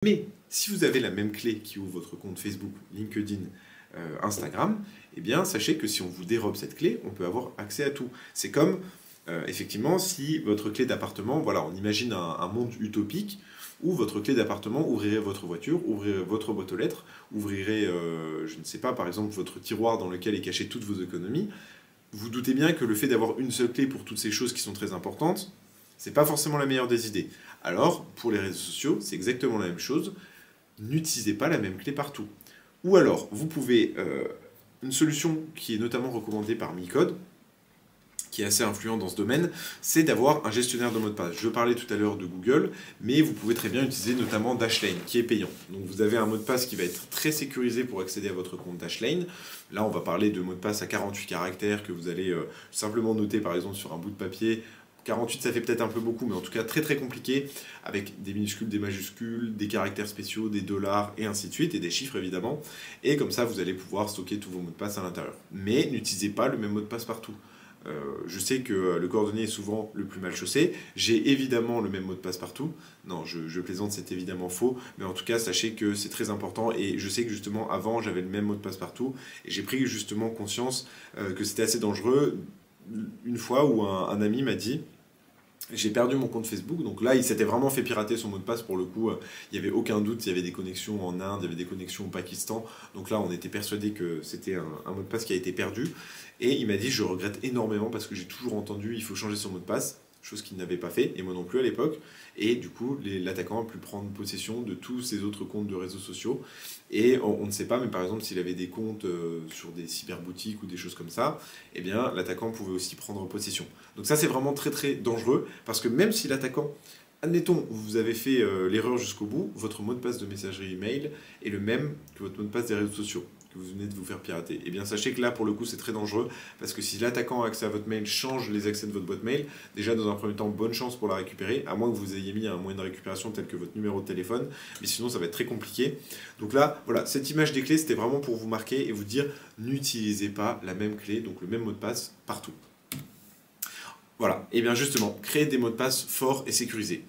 Mais si vous avez la même clé qui ouvre votre compte Facebook, LinkedIn, Instagram, eh bien sachez que si on vous dérobe cette clé, on peut avoir accès à tout. C'est comme, effectivement, si votre clé d'appartement, voilà, on imagine un monde utopique où votre clé d'appartement ouvrirait votre voiture, ouvrirait votre boîte aux lettres, ouvrirait, je ne sais pas, par exemple, votre tiroir dans lequel est cachées toutes vos économies. Vous doutez bien que le fait d'avoir une seule clé pour toutes ces choses qui sont très importantes, c'est pas forcément la meilleure des idées. Alors, pour les réseaux sociaux, c'est exactement la même chose. N'utilisez pas la même clé partout. Ou alors, vous pouvez, une solution qui est notamment recommandée par Micode, qui est assez influent dans ce domaine, c'est d'avoir un gestionnaire de mots de passe. Je parlais tout à l'heure de Google, mais vous pouvez très bien utiliser notamment Dashlane, qui est payant. Donc vous avez un mot de passe qui va être très sécurisé pour accéder à votre compte Dashlane. Là, on va parler de mots de passe à 48 caractères que vous allez simplement noter par exemple sur un bout de papier. 48, ça fait peut-être un peu beaucoup, mais en tout cas très très compliqué, avec des minuscules, des majuscules, des caractères spéciaux, des dollars, et ainsi de suite, et des chiffres évidemment. Et comme ça, vous allez pouvoir stocker tous vos mots de passe à l'intérieur. Mais n'utilisez pas le même mot de passe partout. Je sais que le coordonné est souvent le plus mal chaussé. J'ai évidemment le même mot de passe partout. Non, je plaisante, c'est évidemment faux. Mais en tout cas, sachez que c'est très important. Et je sais que justement, avant, j'avais le même mot de passe partout. Et j'ai pris justement conscience que c'était assez dangereux. Une fois où un ami m'a dit... J'ai perdu mon compte Facebook, donc là il s'était vraiment fait pirater son mot de passe pour le coup, il n'y avait aucun doute, il y avait des connexions en Inde, il y avait des connexions au Pakistan, donc là on était persuadé que c'était un mot de passe qui a été perdu, et il m'a dit je regrette énormément parce que j'ai toujours entendu il faut changer son mot de passe, chose qu'il n'avait pas fait, et moi non plus à l'époque, et du coup l'attaquant a pu prendre possession de tous ses autres comptes de réseaux sociaux, et on ne sait pas, mais par exemple s'il avait des comptes sur des cyberboutiques ou des choses comme ça, eh bien l'attaquant pouvait aussi prendre possession. Donc ça c'est vraiment très très dangereux, parce que même si l'attaquant, admettons, vous avez fait l'erreur jusqu'au bout, votre mot de passe de messagerie email est le même que votre mot de passe des réseaux sociaux que vous venez de vous faire pirater. Et bien sachez que là, pour le coup, c'est très dangereux, parce que si l'attaquant a accès à votre mail, change les accès de votre boîte mail, déjà dans un premier temps, bonne chance pour la récupérer, à moins que vous ayez mis un moyen de récupération tel que votre numéro de téléphone, mais sinon ça va être très compliqué. Donc là, voilà, cette image des clés, c'était vraiment pour vous marquer et vous dire, n'utilisez pas la même clé, donc le même mot de passe partout. Voilà, et bien justement, créez des mots de passe forts et sécurisés.